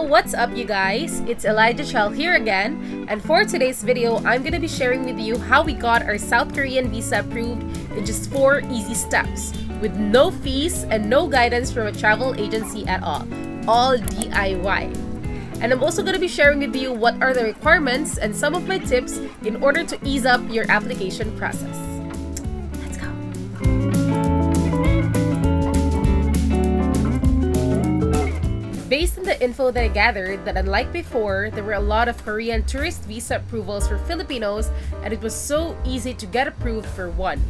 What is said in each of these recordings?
what's up you guys? It's Elijah Chell here again, and for today's video, I'm gonna be sharing with you how we got our South Korean visa approved in just 4 easy steps, with no fees and no guidance from a travel agency at all DIY. And I'm also gonna be sharing with you what are the requirements and some of my tips in order to ease up your application process. Let's go! Based on the info that I gathered, that unlike before, there were a lot of Korean tourist visa approvals for Filipinos, and it was so easy to get approved for one.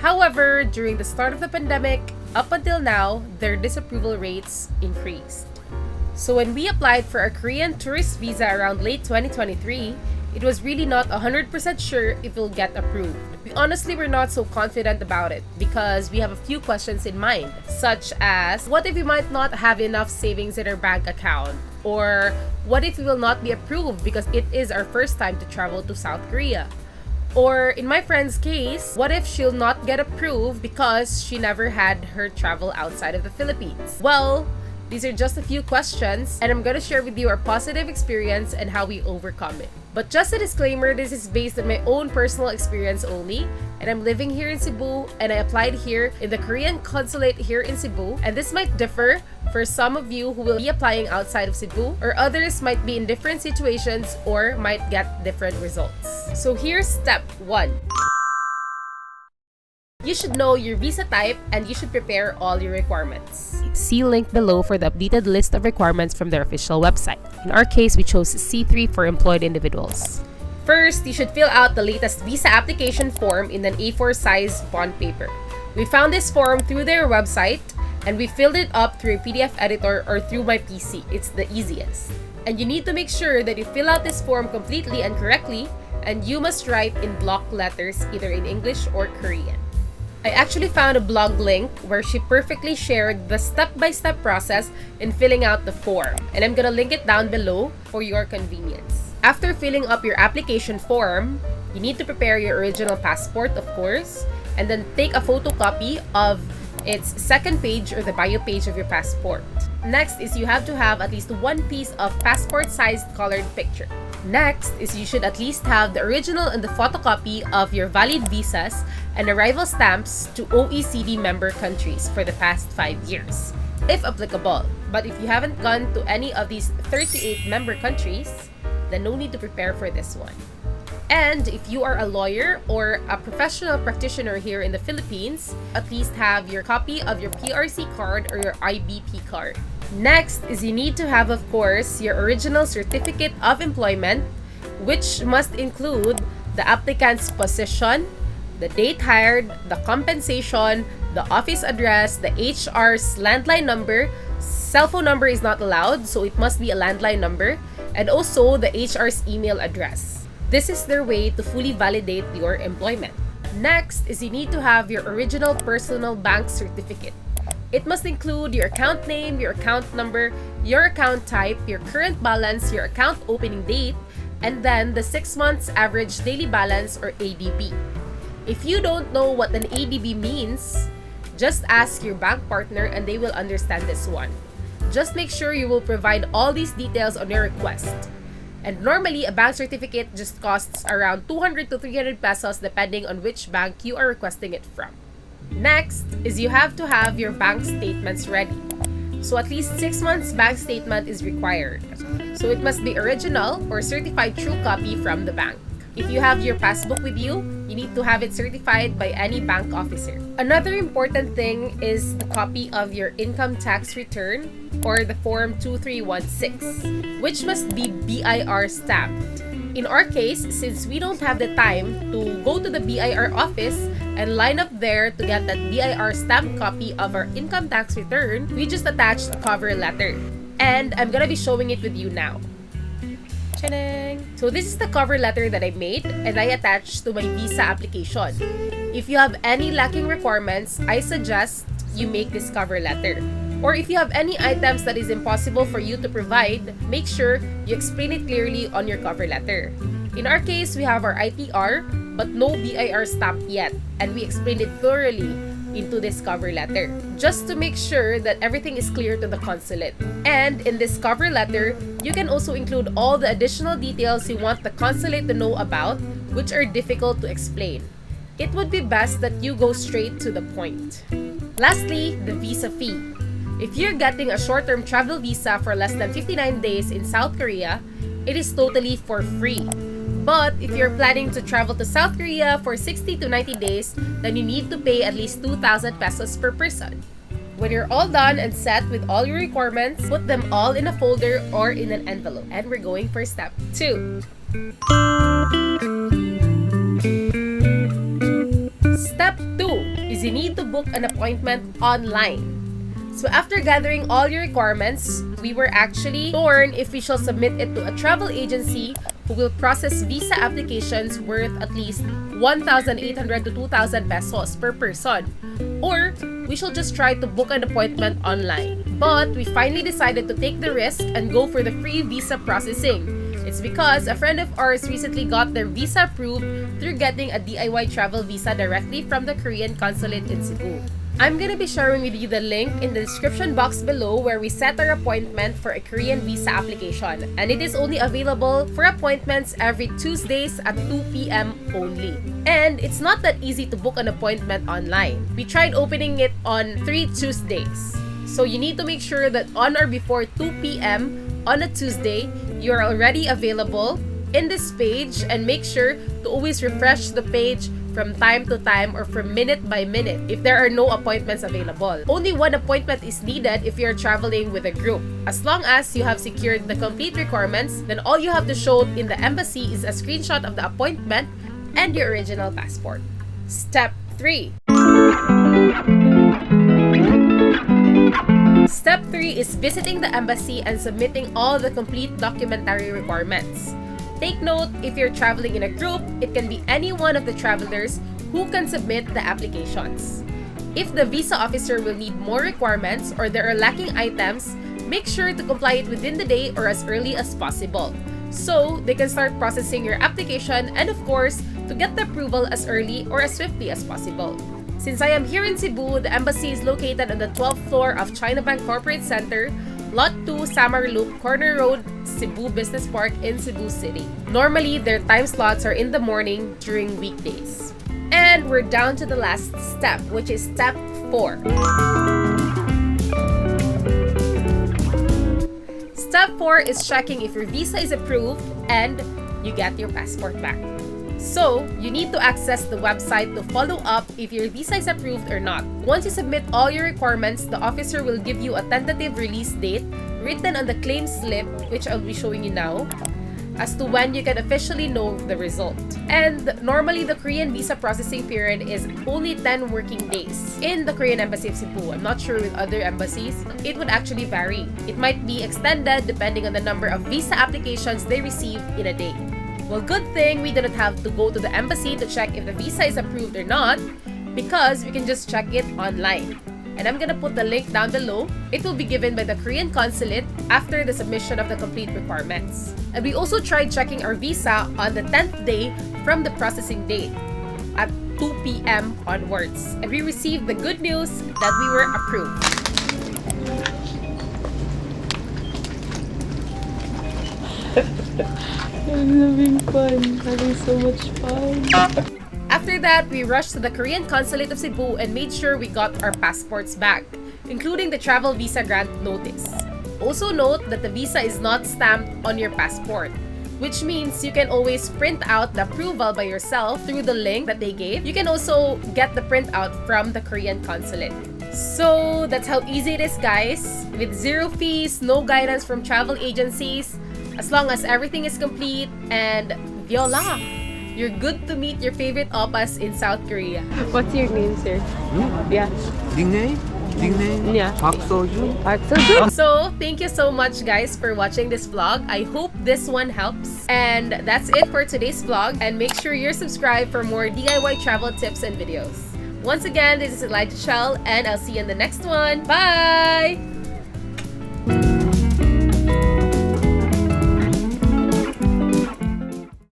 However, during the start of the pandemic, up until now, their disapproval rates increased. So when we applied for a Korean tourist visa around late 2023, it was really not 100% sure if we'll get approved. We honestly were not so confident about it because we have a few questions in mind, such as what if we might not have enough savings in our bank account? Or what if we will not be approved because it is our first time to travel to South Korea? Or in my friend's case, what if she'll not get approved because she never had her travel outside of the Philippines? Well, these are just a few questions, and I'm gonna share with you our positive experience and how we overcome it. But just a disclaimer, this is based on my own personal experience only, and I'm living here in Cebu, and I applied here in the Korean Consulate here in Cebu, and this might differ for some of you who will be applying outside of Cebu, or others might be in different situations or might get different results. So here's step 1. You should know your visa type and you should prepare all your requirements. See link below for the updated list of requirements from their official website. In our case, we chose C3 for employed individuals. First, you should fill out the latest visa application form in an A4 size bond paper. We found this form through their website and we filled it up through a PDF editor or through my PC. It's the easiest. And you need to make sure that you fill out this form completely and correctly, and you must write in block letters either in English or Korean. I actually found a blog link where she perfectly shared the step-by-step process in filling out the form, and I'm gonna link it down below for your convenience. After filling up your application form, you need to prepare your original passport, of course, and then take a photocopy of its second page or the bio page of your passport. Next is you have to have at least one piece of passport-sized colored picture. Next is you should at least have the original and the photocopy of your valid visas and arrival stamps to OECD member countries for the past 5 years, if applicable. But if you haven't gone to any of these 38 member countries, then no need to prepare for this one. And if you are a lawyer or a professional practitioner here in the Philippines, at least have your copy of your PRC card or your IBP card. Next is you need to have, of course, your original certificate of employment, which must include the applicant's position, the date hired, the compensation, the office address, the HR's landline number. Cell phone number is not allowed, so it must be a landline number, and also the HR's email address. This is their way to fully validate your employment. Next is you need to have your original personal bank certificate. It must include your account name, your account number, your account type, your current balance, your account opening date, and then the 6 months average daily balance or ADB. If you don't know what an ADB means, just ask your bank partner and they will understand this one. Just make sure you will provide all these details on your request. And normally, a bank certificate just costs around 200 to 300 pesos depending on which bank you are requesting it from. Next is you have to have your bank statements ready. So at least 6 months bank statement is required. So it must be original or certified true copy from the bank. If you have your passbook with you, you need to have it certified by any bank officer. Another important thing is the copy of your income tax return or the Form 2316, which must be BIR stamped. In our case, since we don't have the time to go to the BIR office and line up there to get that BIR stamped copy of our income tax return, we just attached a cover letter. And I'm gonna be showing it with you now. Ta-dang! So this is the cover letter that I made and I attached to my visa application. If you have any lacking requirements, I suggest you make this cover letter. Or if you have any items that is impossible for you to provide, make sure you explain it clearly on your cover letter. In our case, we have our ITR, but no BIR stamp yet, and we explained it thoroughly into this cover letter, just to make sure that everything is clear to the consulate. And in this cover letter, you can also include all the additional details you want the consulate to know about, which are difficult to explain. It would be best that you go straight to the point. Lastly, the visa fee. If you're getting a short-term travel visa for less than 59 days in South Korea, it is totally for free. But if you're planning to travel to South Korea for 60 to 90 days, then you need to pay at least 2,000 pesos per person. When you're all done and set with all your requirements, put them all in a folder or in an envelope. And we're going for step 2. Step 2 is you need to book an appointment online. So after gathering all your requirements, we were actually torn if we shall submit it to a travel agency who will process visa applications worth at least 1,800 to 2,000 pesos per person, or we shall just try to book an appointment online. But we finally decided to take the risk and go for the free visa processing. It's because a friend of ours recently got their visa approved through getting a DIY travel visa directly from the Korean Consulate in Cebu. I'm gonna be sharing with you the link in the description box below where we set our appointment for a Korean visa application, and it is only available for appointments every Tuesdays at 2 p.m. only. And it's not that easy to book an appointment online. We tried opening it on 3 Tuesdays. So you need to make sure that on or before 2 p.m. on a Tuesday, you are already available in this page, and make sure to always refresh the page from time to time or from minute by minute if there are no appointments available. Only one appointment is needed if you're traveling with a group. As long as you have secured the complete requirements, then all you have to show in the embassy is a screenshot of the appointment and your original passport. Step 3. Step 3 is visiting the embassy and submitting all the complete documentary requirements. Take note, if you're traveling in a group, it can be any one of the travelers who can submit the applications. If the visa officer will need more requirements or there are lacking items, make sure to comply it within the day or as early as possible, so they can start processing your application and of course, to get the approval as early or as swiftly as possible. Since I am here in Cebu, the embassy is located on the 12th floor of China Bank Corporate Center, Lot 2, Samar Loop, Corner Road, Cebu Business Park in Cebu City. Normally, their time slots are in the morning during weekdays. And we're down to the last step, which is step 4. Step 4 is checking if your visa is approved and you get your passport back. So, you need to access the website to follow up if your visa is approved or not. Once you submit all your requirements, the officer will give you a tentative release date written on the claim slip, which I'll be showing you now, as to when you can officially know the result. And normally, the Korean visa processing period is only 10 working days in the Korean Embassy of Cebu. I'm not sure with other embassies. It would actually vary. It might be extended depending on the number of visa applications they receive in a day. Well, good thing we didn't have to go to the embassy to check if the visa is approved or not, because we can just check it online. And I'm gonna put the link down below. It will be given by the Korean Consulate after the submission of the complete requirements. And we also tried checking our visa on the 10th day from the processing date at 2 p.m. onwards. And we received the good news that we were approved. I'm having fun. Having so much fun. After that, we rushed to the Korean Consulate of Cebu and made sure we got our passports back, including the travel visa grant notice. Also note that the visa is not stamped on your passport, which means you can always print out the approval by yourself through the link that they gave. You can also get the printout from the Korean Consulate. So that's how easy it is, guys. With zero fees, no guidance from travel agencies, as long as everything is complete, and voila! You're good to meet your favorite oppas in South Korea. What's your name, sir? Yeah. Nickname? Yeah. Park Seo-joon. Park Seo-joon. So, thank you so much, guys, for watching this vlog. I hope this one helps. And that's it for today's vlog. And make sure you're subscribed for more DIY travel tips and videos. Once again, this is Elijah Shell, and I'll see you in the next one. Bye!